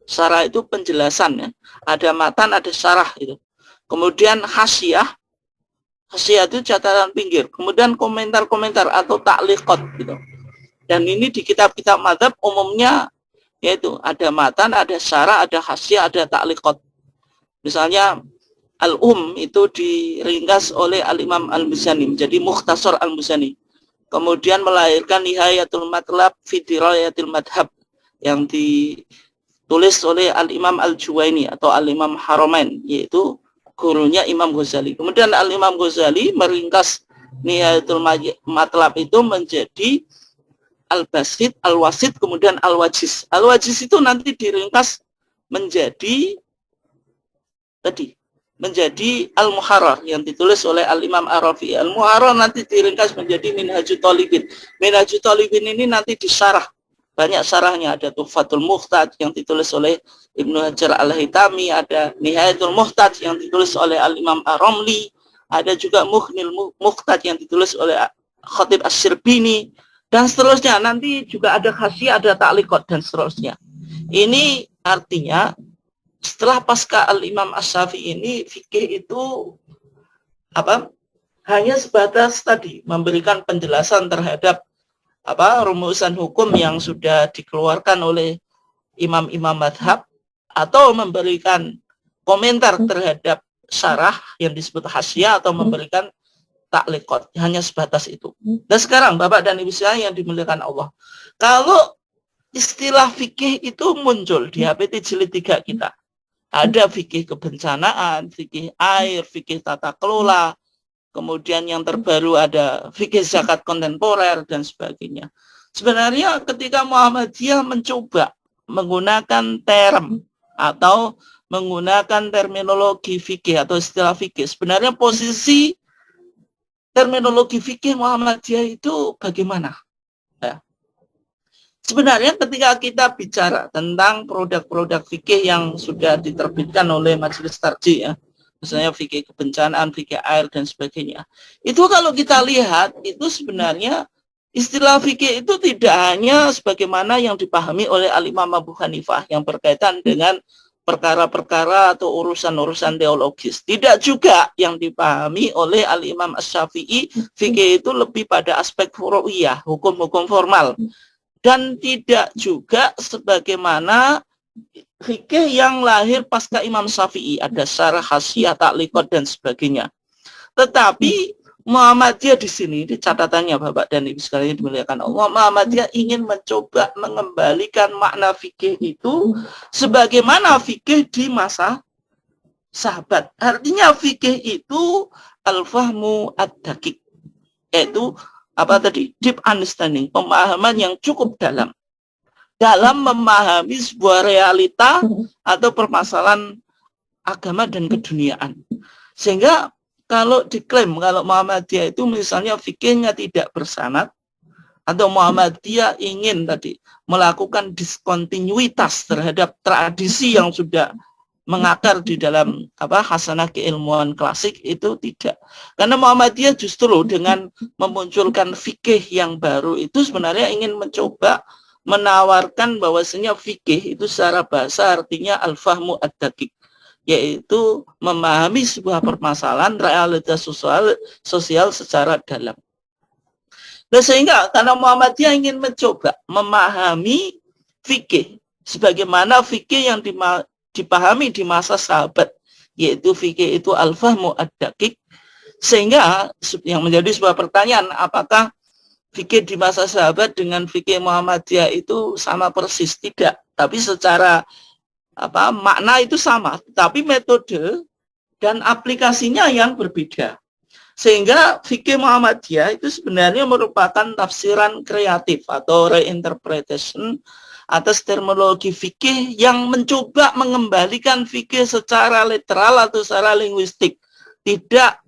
Syarah itu penjelasan ya. Ada matan, ada syarah itu. Kemudian hasyiah. Hasyiah itu catatan pinggir. Kemudian komentar-komentar atau ta'liqat gitu. Dan ini di kitab-kitab mazhab umumnya yaitu ada matan, ada syarah, ada hasyiah, ada ta'liqat. Misalnya itu diringkas oleh Al-Imam Al-Muzani menjadi Mukhtasar Al-Muzani. Kemudian melahirkan Nihayatul Matlab fi Dirayatil Madhab yang ditulis oleh Al-Imam Al-Juwaini atau Al-Imam Haramain, yaitu gurunya Imam Ghazali. Kemudian Al-Imam Ghazali meringkas Nihayatul Matlab itu menjadi Al-Basit, Al-Wasit, kemudian Al-Wajiz. Al-Wajiz itu nanti diringkas menjadi Al-Muharrar yang ditulis oleh Al-Imam Ar-Rafi'i. Al-Muharrar nanti diringkas menjadi Minhajut Thalibin. Minhajut Thalibin ini nanti disyarah. Banyak syarahnya, ada Tuhfatul Muhtad yang ditulis oleh Ibnu Hajar Al-Haytami, ada Nihayatul Muhtad yang ditulis oleh Al-Imam Ar-Ramli, ada juga Mughnil Muhtad yang ditulis oleh Khatib Asy-Syirbini, dan seterusnya. Nanti juga ada Hasyiah, ada Ta'liqat, dan seterusnya. Ini artinya setelah pasca Al-Imam Asy-Syafi'i ini, fikih itu hanya sebatas tadi memberikan penjelasan terhadap rumusan hukum yang sudah dikeluarkan oleh imam-imam madhab, atau memberikan komentar terhadap syarah yang disebut hasyiah, atau memberikan ta'liqat. Hanya sebatas itu. Dan sekarang Bapak dan Ibu sekalian yang dimuliakan Allah, kalau istilah fikih itu muncul di HPT jilid 3 kita, ada fikih kebencanaan, fikih air, fikih tata kelola, kemudian yang terbaru ada fikih zakat kontemporer, dan sebagainya. Sebenarnya ketika Muhammadiyah mencoba menggunakan term atau menggunakan terminologi fikih atau istilah fikih, sebenarnya posisi terminologi fikih Muhammadiyah itu bagaimana? Ya. Sebenarnya ketika kita bicara tentang produk-produk fikih yang sudah diterbitkan oleh Majelis Tarjih, ya, misalnya fikih kebencanaan, fikih air, dan sebagainya, itu kalau kita lihat, itu sebenarnya istilah fikih itu tidak hanya sebagaimana yang dipahami oleh Al-Imam Abu Hanifah yang berkaitan dengan perkara-perkara atau urusan-urusan teologis. Tidak juga yang dipahami oleh Al-Imam Asy-Syafi'i, fikih itu lebih pada aspek furu'iyah, hukum-hukum formal. Dan tidak juga sebagaimana fikih yang lahir pasca Imam Syafi'i, ada syarah, hasyiah, ta'liqat, dan sebagainya. Tetapi Muhammadiyah di sini, di catatannya Bapak dan Ibu sekalian dimuliakan Allah, Muhammadiyah ingin mencoba mengembalikan makna fikih itu sebagaimana fikih di masa sahabat. Artinya fikih itu al-fahmu ad-daqiq, yaitu deep understanding, pemahaman yang cukup dalam memahami sebuah realita atau permasalahan agama dan keduniaan. Sehingga kalau diklaim kalau Muhammadiyah itu misalnya fikihnya tidak bersanad, atau Muhammadiyah ingin melakukan diskontinuitas terhadap tradisi yang sudah mengakar di dalam hasanah keilmuan klasik, itu tidak. Karena Muhammadiyah justru dengan memunculkan fikih yang baru itu sebenarnya ingin mencoba menawarkan bahwasanya fikih itu secara bahasa artinya al-fahmu ad-daqiq, yaitu memahami sebuah permasalahan realitas sosial secara dalam. Dan sehingga karena Muhammadiyah ingin mencoba memahami fikih sebagaimana fikih yang dipahami di masa sahabat, yaitu fikih itu al-fahmu ad-daqiq, sehingga yang menjadi sebuah pertanyaan, apakah fikih di masa sahabat dengan fikih Muhammadiyah itu sama persis? Tidak, tapi secara makna itu sama, tapi metode dan aplikasinya yang berbeda. Sehingga fikih Muhammadiyah itu sebenarnya merupakan tafsiran kreatif atau reinterpretation atas terminologi fikih yang mencoba mengembalikan fikih secara literal atau secara linguistik, tidak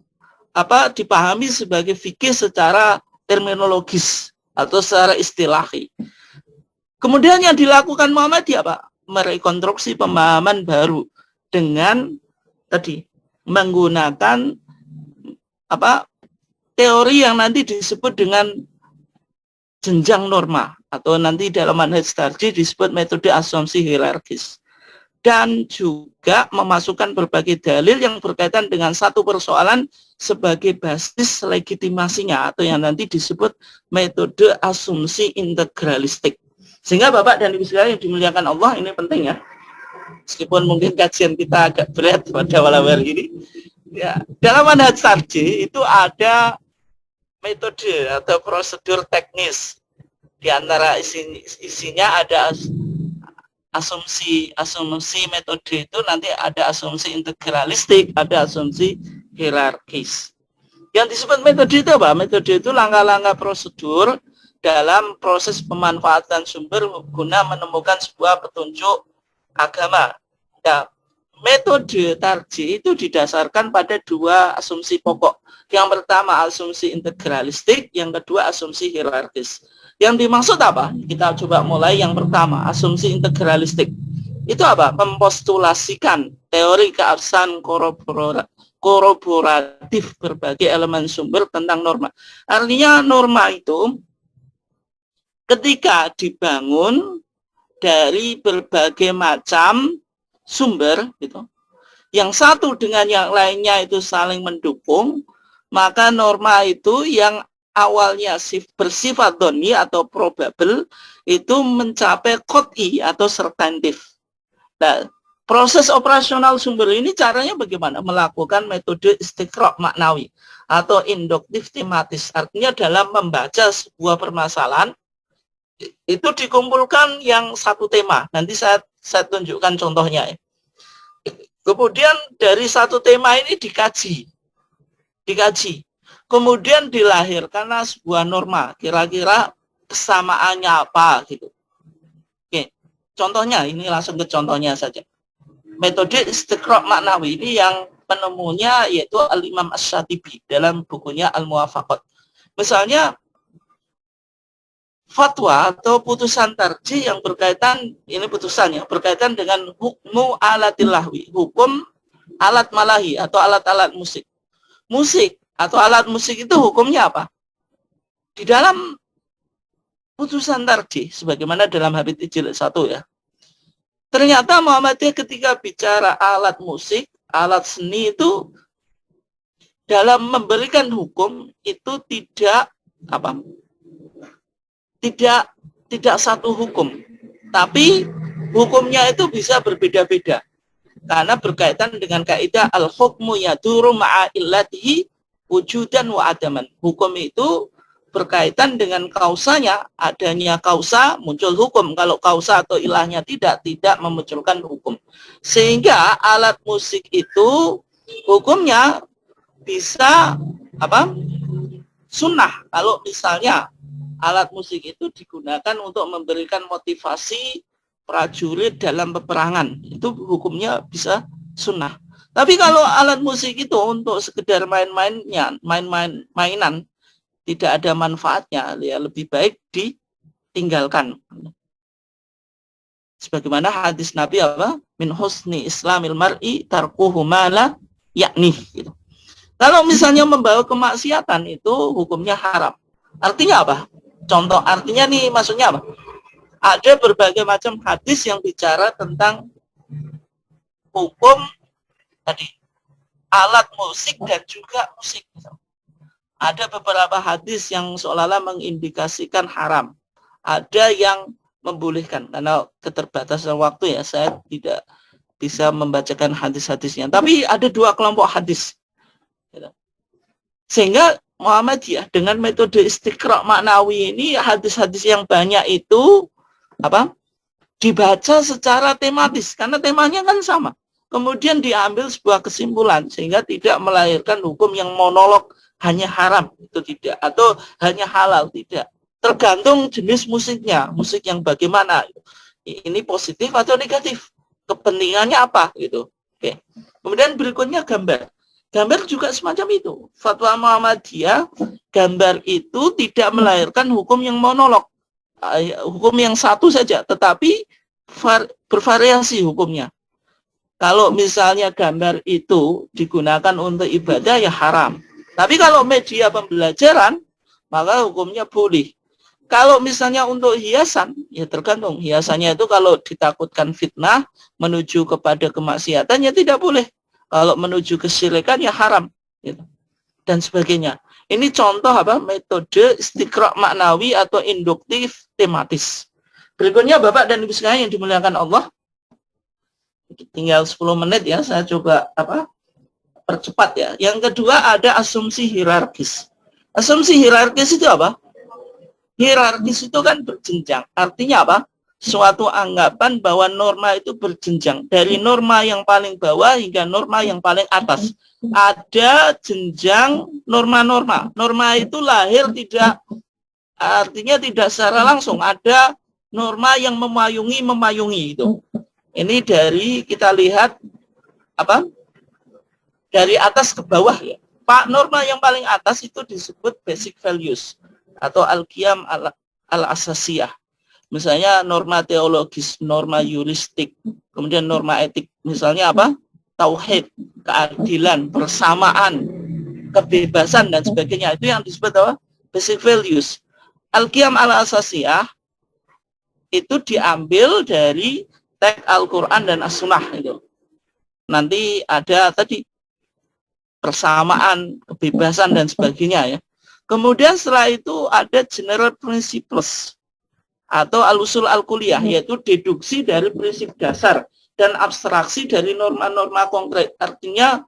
dipahami sebagai fikih secara terminologis atau secara istilahi. Kemudian yang dilakukan Muhammadiyah merekonstruksi pemahaman baru dengan menggunakan teori yang nanti disebut dengan jenjang norma, atau nanti dalam manhaj tarjih disebut metode asumsi hierarkis, dan juga memasukkan berbagai dalil yang berkaitan dengan satu persoalan sebagai basis legitimasinya, atau yang nanti disebut metode asumsi integralistik. Sehingga Bapak dan Ibu sekalian yang dimuliakan Allah, ini penting ya, meskipun mungkin kajian kita agak berat pada malam hari ini ya, dalam manhaj tarjih itu ada metode atau prosedur teknis. Di antara isinya ada asumsi metode itu nanti ada asumsi integralistik, ada asumsi hierarkis. Yang disebut metode itu apa? Metode itu langkah-langkah prosedur dalam proses pemanfaatan sumber guna menemukan sebuah petunjuk agama. Nah, metode tarjih itu didasarkan pada dua asumsi pokok. Yang pertama asumsi integralistik, yang kedua asumsi hierarkis. Yang dimaksud apa? Kita coba mulai yang pertama, asumsi integralistik. Itu apa? Mempostulasikan teori keabsahan kolaboratif berbagai elemen sumber tentang norma. Artinya norma itu ketika dibangun dari berbagai macam sumber gitu, yang satu dengan yang lainnya itu saling mendukung, maka norma itu yang awalnya bersifat doni atau probable itu mencapai qot'i atau substantif. Nah, proses operasional sumber ini caranya bagaimana? Melakukan metode istiqra' maknawi atau induktif tematis. Artinya dalam membaca sebuah permasalahan itu dikumpulkan yang satu tema. Nanti saya tunjukkan contohnya ya. Kemudian dari satu tema ini dikaji. Kemudian dilahirkanlah sebuah norma. Kira-kira kesamaannya apa gitu. Oke, contohnya ini langsung ke contohnya saja. Metode istiqra' maknawi ini yang penemunya yaitu Al-Imam Asy-Syatibi dalam bukunya Al-Muwafaqat. Misalnya fatwa atau putusan tarjih yang berkaitan, ini putusannya berkaitan dengan hukmu alatil lahwi, hukum alat malahi atau alat-alat musik. Musik atau alat musik itu hukumnya apa? Di dalam putusan tarjih, sebagaimana dalam Habib Jilid 1 ya. Ternyata Muhammadiyah ketika bicara alat musik, alat seni itu dalam memberikan hukum itu tidak apa? Tidak satu hukum, tapi hukumnya itu bisa berbeda-beda karena berkaitan dengan kaidah al-hukmu yaduru ma'a illatihi wujudan wa adaman. Hukum itu berkaitan dengan kausanya, adanya kausa muncul hukum, kalau kausa atau ilahnya tidak memunculkan hukum. Sehingga alat musik itu hukumnya bisa apa? Sunnah. Kalau misalnya alat musik itu digunakan untuk memberikan motivasi prajurit dalam peperangan, itu hukumnya bisa sunnah. Tapi kalau alat musik itu untuk sekedar mainan, tidak ada manfaatnya, ya lebih baik ditinggalkan. Sebagaimana hadis Nabi apa? Min husni islamil mar'i tarkuhu ma la yakni. Gitu. Kalau misalnya membawa kemaksiatan itu hukumnya haram. Artinya apa? Contoh artinya nih, maksudnya apa? Ada berbagai macam hadis yang bicara tentang hukum tadi alat musik dan juga musik. Ada beberapa hadis yang seolah-olah mengindikasikan haram. Ada yang membolehkan. Karena keterbatasan waktu ya, saya tidak bisa membacakan hadis-hadisnya. Tapi ada dua kelompok hadis. Sehingga Muhammadiyah dengan metode istiqra' maknawi ini, hadis-hadis yang banyak itu apa? Dibaca secara tematis karena temanya kan sama. Kemudian diambil sebuah kesimpulan sehingga tidak melahirkan hukum yang monolog hanya haram itu tidak, atau hanya halal tidak. Tergantung jenis musiknya, musik yang bagaimana. Ini positif atau negatif. Kepentingannya apa gitu. Oke. Kemudian berikutnya gambar. Gambar juga semacam itu. Fatwa Muhammadiyah, gambar itu tidak melahirkan hukum yang monolog. Hukum yang satu saja, tetapi bervariasi hukumnya. Kalau misalnya gambar itu digunakan untuk ibadah, ya haram. Tapi kalau media pembelajaran, maka hukumnya boleh. Kalau misalnya untuk hiasan, ya tergantung. Hiasannya itu kalau ditakutkan fitnah, menuju kepada kemaksiatan, ya tidak boleh. Kalau menuju kesyirikan ya haram gitu. Dan sebagainya. Ini contoh apa? Metode istiqra' maknawi atau induktif tematis. Berikutnya Bapak dan Ibu sekalian yang dimuliakan Allah. Tinggal 10 menit ya, saya coba apa? Percepat ya. Yang kedua ada asumsi hierarkis. Asumsi hierarkis itu apa? Hierarkis itu kan berjenjang. Artinya apa? Suatu anggapan bahwa norma itu berjenjang dari norma yang paling bawah hingga norma yang paling atas. Ada jenjang norma-norma. Norma itu lahir tidak, artinya tidak secara langsung. Ada norma yang memayungi itu. Ini dari kita lihat apa? Dari atas ke bawah ya. Pak, norma yang paling atas itu disebut basic values atau al-qiyam al-asasiyah. Misalnya norma teologis, norma yuristik, kemudian norma etik. Misalnya apa? tauhid, keadilan, persamaan, kebebasan dan sebagainya. Itu yang disebut apa? Basic values. Al-Qiyam al-Asasiyah itu diambil dari teks Al-Quran dan As-Sunnah itu. Nanti ada tadi persamaan, kebebasan dan sebagainya ya. Kemudian setelah itu ada general principles atau al-usul al-kuliyah, yaitu deduksi dari prinsip dasar dan abstraksi dari norma-norma konkret. Artinya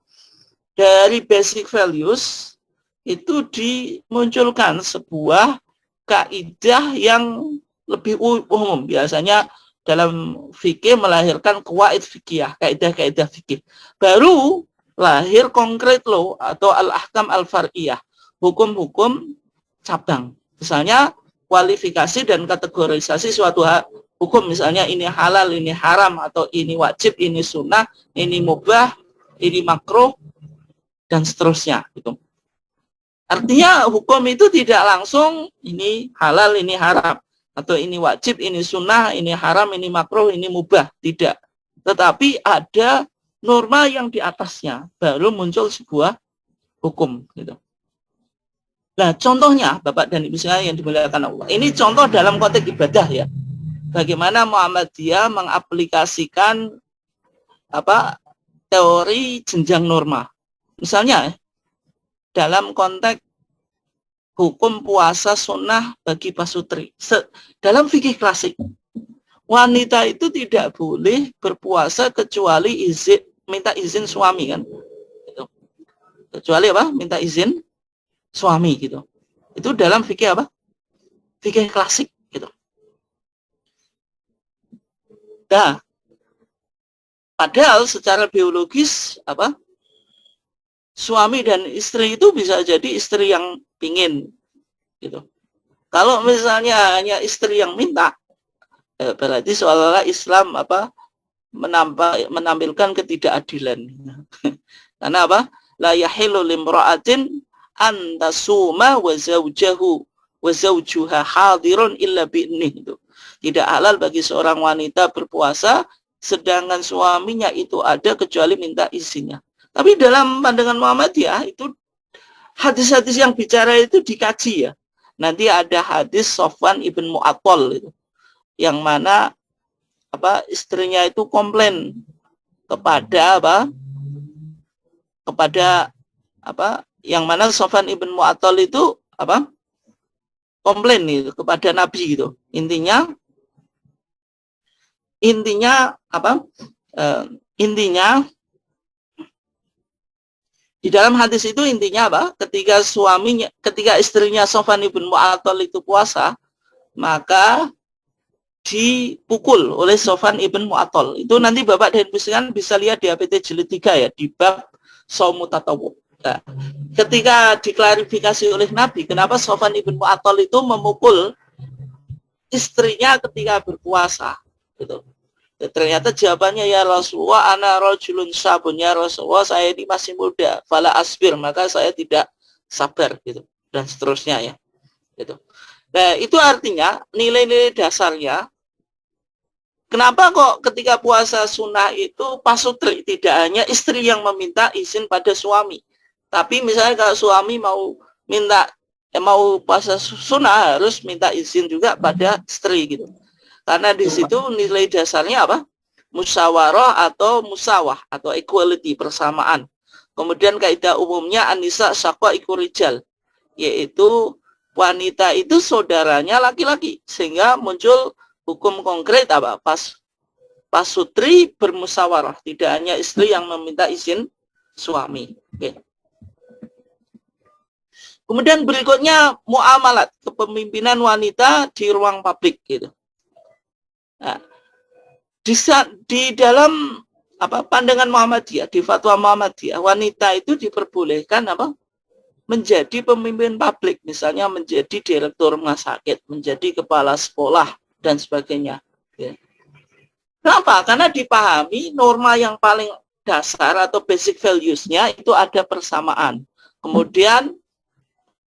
dari basic values itu dimunculkan sebuah kaidah yang lebih umum. Biasanya dalam fikih melahirkan qawaid fikih, kaidah-kaidah fikih. Baru lahir konkret law atau al-ahkam al-far'iyah, hukum-hukum cabang. Misalnya kualifikasi dan kategorisasi suatu hukum, misalnya ini halal, ini haram, atau ini wajib, ini sunnah, ini mubah, ini makruh, dan seterusnya. Gitu. Artinya hukum itu tidak langsung ini halal, ini haram, atau ini wajib, ini sunnah, ini haram, ini makruh, ini mubah. Tidak. Tetapi ada norma yang di atasnya, baru muncul sebuah hukum. Gitu. Nah, contohnya, Bapak dan Ibu sekalian yang dimuliakan Allah. Ini contoh dalam konteks ibadah ya. Bagaimana Muhammadiyah mengaplikasikan teori jenjang norma. Misalnya, dalam konteks hukum puasa sunnah bagi pasutri. Dalam fikih klasik, wanita itu tidak boleh berpuasa kecuali minta izin suami kan. Gitu. Kecuali apa? Minta izin suami gitu. Itu dalam fikih apa? Fikih klasik gitu. Nah, padahal secara biologis suami dan istri itu bisa jadi istri yang pingin gitu. Kalau misalnya hanya istri yang minta, berarti seolah-olah Islam menampilkan ketidakadilan. Karena apa? La yahilu limra'atin antasuma wa zawjuha hadirun illa bi'nih itu. Tidak halal bagi seorang wanita berpuasa sedangkan suaminya itu ada kecuali minta izinnya. Tapi dalam pandangan Muhammadiyah itu hadis-hadis yang bicara itu dikaji ya. Nanti ada hadis Sofwan ibn Mu'attal itu, yang mana istrinya itu komplain kepada yang mana Sofwan ibn Mu'attal itu komplain itu kepada Nabi gitu. Intinya di dalam hadis itu intinya ketika istrinya Sofwan ibn Mu'attal itu puasa, maka dipukul oleh Sofwan ibn Mu'attal. Itu nanti Bapak dan Ibu sekalian bisa lihat di APT jilid 3 ya, di bab Shaumu Tatawwu. Nah, ketika diklarifikasi oleh Nabi, kenapa Sofwan ibn Mu'attal itu memukul istrinya ketika berpuasa, gitu. Ternyata jawabannya, ya Rasulullah, ana rajulun sabun, ya Rasulullah, saya ini masih muda, fala asbir, maka saya tidak sabar gitu, dan seterusnya ya. Gitu. Nah, itu artinya nilai-nilai dasarnya. Kenapa kok ketika puasa sunnah itu pasutri, tidak hanya istri yang meminta izin pada suami, tapi misalnya kalau suami mau puasa sunnah harus minta izin juga pada istri gitu. Karena di situ nilai dasarnya musyawarah atau musawah atau equality, persamaan. Kemudian kaidah umumnya anisa syaqqa ikurijal, yaitu wanita itu saudaranya laki-laki, sehingga muncul hukum konkret pasutri bermusyawarah, tidak hanya istri yang meminta izin suami. Oke. Kemudian berikutnya muamalat, kepemimpinan wanita di ruang publik gitu. Nah, di dalam pandangan Muhammadiyah, di fatwa Muhammadiyah, wanita itu diperbolehkan menjadi pemimpin publik, misalnya menjadi direktur rumah sakit, menjadi kepala sekolah dan sebagainya. Ya. Kenapa? Karena dipahami norma yang paling dasar atau basic values-nya itu ada persamaan. Kemudian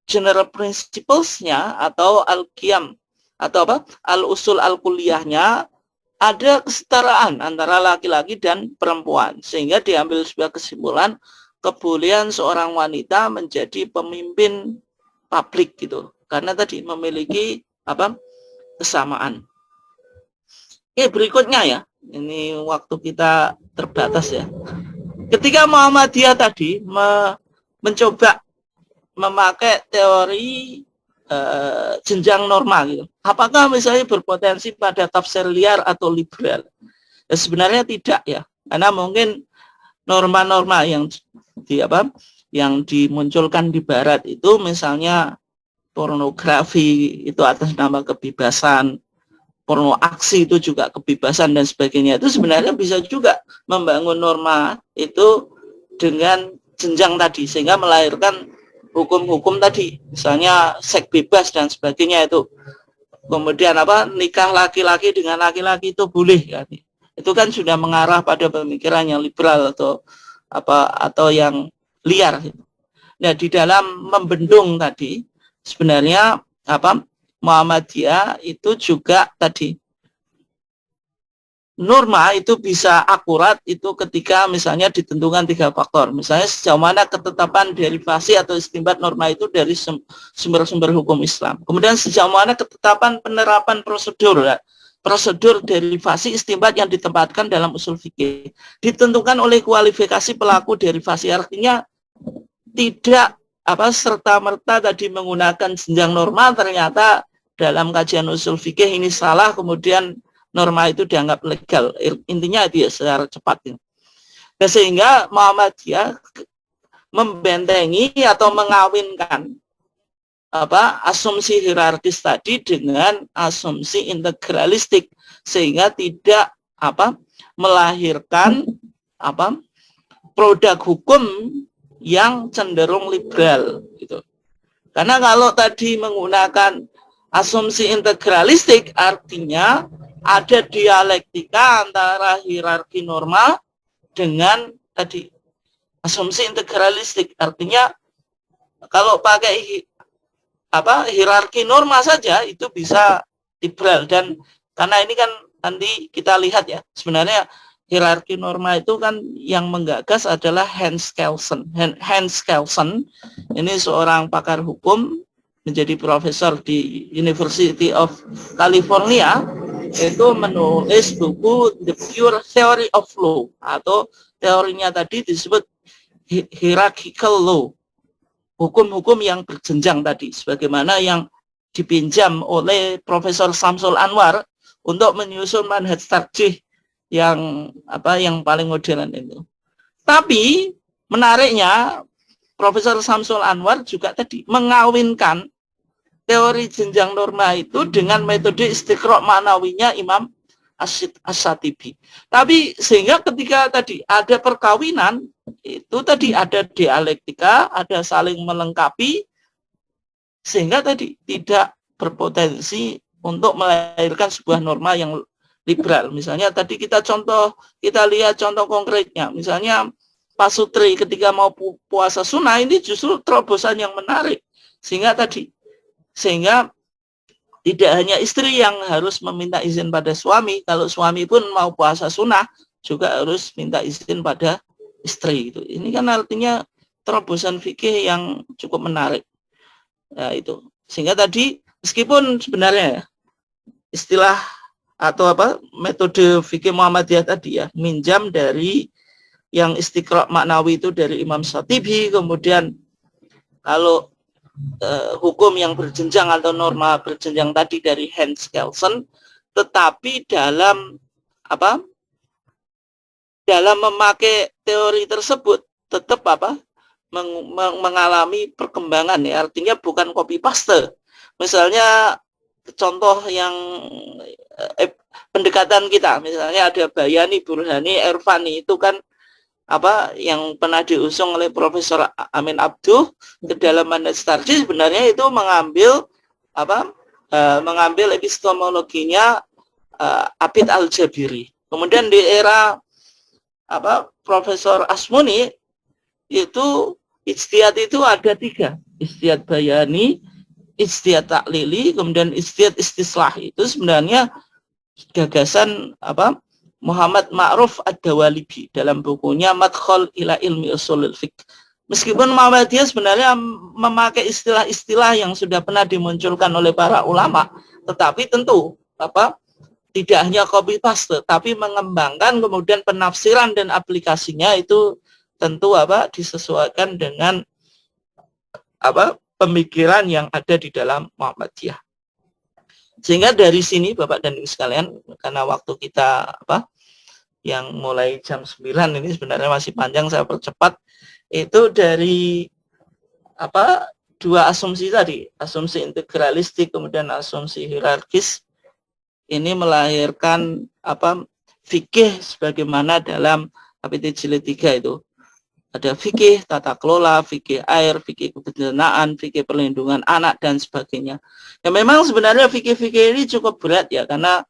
general principles-nya atau al-qiyam atau al-usul al-kuliyahnya ada kesetaraan antara laki-laki dan perempuan, sehingga diambil sebuah kesimpulan kebolehan seorang wanita menjadi pemimpin publik gitu, karena tadi memiliki kesamaan. Oke, berikutnya ya, ini waktu kita terbatas ya. Ketika Muhammadiyah tadi mencoba memakai teori jenjang norma gitu, apakah misalnya berpotensi pada tafsir liar atau liberal? Ya, sebenarnya tidak ya, karena mungkin norma-norma yang dimunculkan di Barat itu, misalnya pornografi itu atas nama kebebasan, porno aksi itu juga kebebasan dan sebagainya, itu sebenarnya bisa juga membangun norma itu dengan jenjang tadi, sehingga melahirkan hukum-hukum tadi, misalnya seks bebas dan sebagainya itu. Kemudian nikah laki-laki dengan laki-laki itu boleh kan? Itu kan sudah mengarah pada pemikiran yang liberal atau yang liar. Nah, di dalam membendung tadi sebenarnya Muhammadiyah itu juga tadi norma itu bisa akurat itu ketika misalnya ditentukan 3 faktor. Misalnya sejauh mana ketetapan derivasi atau istinbat norma itu dari sumber-sumber hukum Islam. Kemudian sejauh mana ketetapan penerapan prosedur derivasi istinbat yang ditempatkan dalam usul fikih ditentukan oleh kualifikasi pelaku derivasi. Artinya tidak serta-merta tadi menggunakan jenjang norma, ternyata dalam kajian usul fikih ini salah, kemudian norma itu dianggap legal. Intinya itu ya, secara cepat. Nah, sehingga Muhammadiyah membentengi atau mengawinkan asumsi hierarkis tadi dengan asumsi integralistik, sehingga tidak melahirkan produk hukum yang cenderung liberal gitu. Karena kalau tadi menggunakan asumsi integralistik, artinya ada dialektika antara hierarki norma dengan tadi asumsi integralistik. Artinya kalau pakai hierarki norma saja itu bisa liberal, dan karena ini kan nanti kita lihat ya, sebenarnya hierarki norma itu kan yang menggagas adalah Hans Kelsen. Hans Kelsen ini seorang pakar hukum, menjadi profesor di University of California, itu menulis buku The Pure Theory of Law, atau teorinya tadi disebut hierarchical law, hukum-hukum yang berjenjang tadi, sebagaimana yang dipinjam oleh Profesor Samsul Anwar untuk menyusun manhaj tarjih yang paling modern itu. Tapi menariknya Profesor Samsul Anwar juga tadi mengawinkan teori jenjang norma itu dengan metode istiqra' ma'nawinya Imam Asy-Syatibi. Tapi sehingga ketika tadi ada perkawinan, itu tadi ada dialektika, ada saling melengkapi, sehingga tadi tidak berpotensi untuk melahirkan sebuah norma yang liberal. Misalnya tadi kita lihat contoh konkretnya, misalnya Pak Sutri ketika mau puasa sunnah, ini justru terobosan yang menarik, sehingga tidak hanya istri yang harus meminta izin pada suami, kalau suami pun mau puasa sunnah juga harus minta izin pada istri. Itu ini kan artinya terobosan fikih yang cukup menarik. Nah, itu sehingga tadi meskipun sebenarnya istilah atau metode fikih Muhammadiyah tadi ya minjam dari yang istiqra' maknawi itu dari Imam Syatibi, kemudian kalau hukum yang berjenjang atau norma berjenjang tadi dari Hans Kelsen, tetapi dalam memakai teori tersebut tetap mengalami perkembangan ya, artinya bukan copy paste. Misalnya contoh yang pendekatan kita, misalnya ada Bayani, Burhani, Irfani, itu kan yang pernah diusung oleh Profesor Amin Abduh ke dalam manhaj tarjih, sebenarnya itu mengambil epistemologinya Abid Al-Jabiri. Kemudian di era Profesor Asmuni itu ijtihad itu ada 3, ijtihad Bayani, ijtihad Taklili, kemudian ijtihad Istislah. Itu sebenarnya gagasan Muhammad Ma'ruf Ad-Dawalibi dalam bukunya Madkhal ila Ilmi Ushulul Fiqh. Meskipun Muhammadiyah sebenarnya memakai istilah-istilah yang sudah pernah dimunculkan oleh para ulama, tetapi tentu tidak hanya copy paste, tapi mengembangkan kemudian penafsiran dan aplikasinya itu tentu disesuaikan dengan pemikiran yang ada di dalam Muhammadiyah. Sehingga dari sini Bapak dan Ibu sekalian, karena waktu kita yang mulai jam 9 ini sebenarnya masih panjang, saya percepat. Itu dari dua asumsi tadi, asumsi integralistik kemudian asumsi hierarkis, ini melahirkan fikih sebagaimana dalam KPT Jilid 3 itu. Ada fikih tata kelola, fikih air, fikih kebencanaan, fikih perlindungan anak dan sebagainya. Ya memang sebenarnya fikih-fikih ini cukup berat ya, karena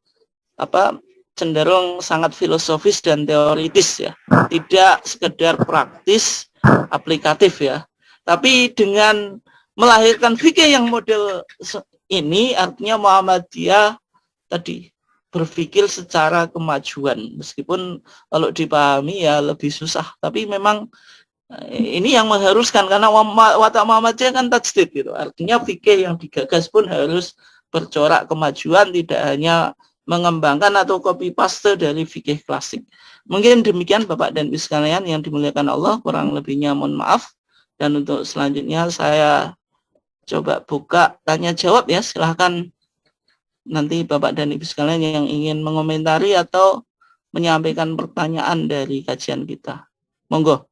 cenderung sangat filosofis dan teoritis ya, tidak sekedar praktis aplikatif ya. Tapi dengan melahirkan fikih yang model ini, artinya Muhammadiyah tadi berpikir secara kemajuan, meskipun kalau dipahami ya lebih susah, tapi memang ini yang mengharuskan, karena watak Muhammadiyah kan tajdid gitu, artinya fikih yang digagas pun harus bercorak kemajuan, tidak hanya mengembangkan atau copy paste dari fikih klasik. Mungkin demikian Bapak dan Ibu sekalian yang dimuliakan Allah, kurang lebihnya mohon maaf. Dan untuk selanjutnya saya coba buka tanya jawab ya, silahkan nanti Bapak dan Ibu sekalian yang ingin mengomentari atau menyampaikan pertanyaan dari kajian kita. Monggo.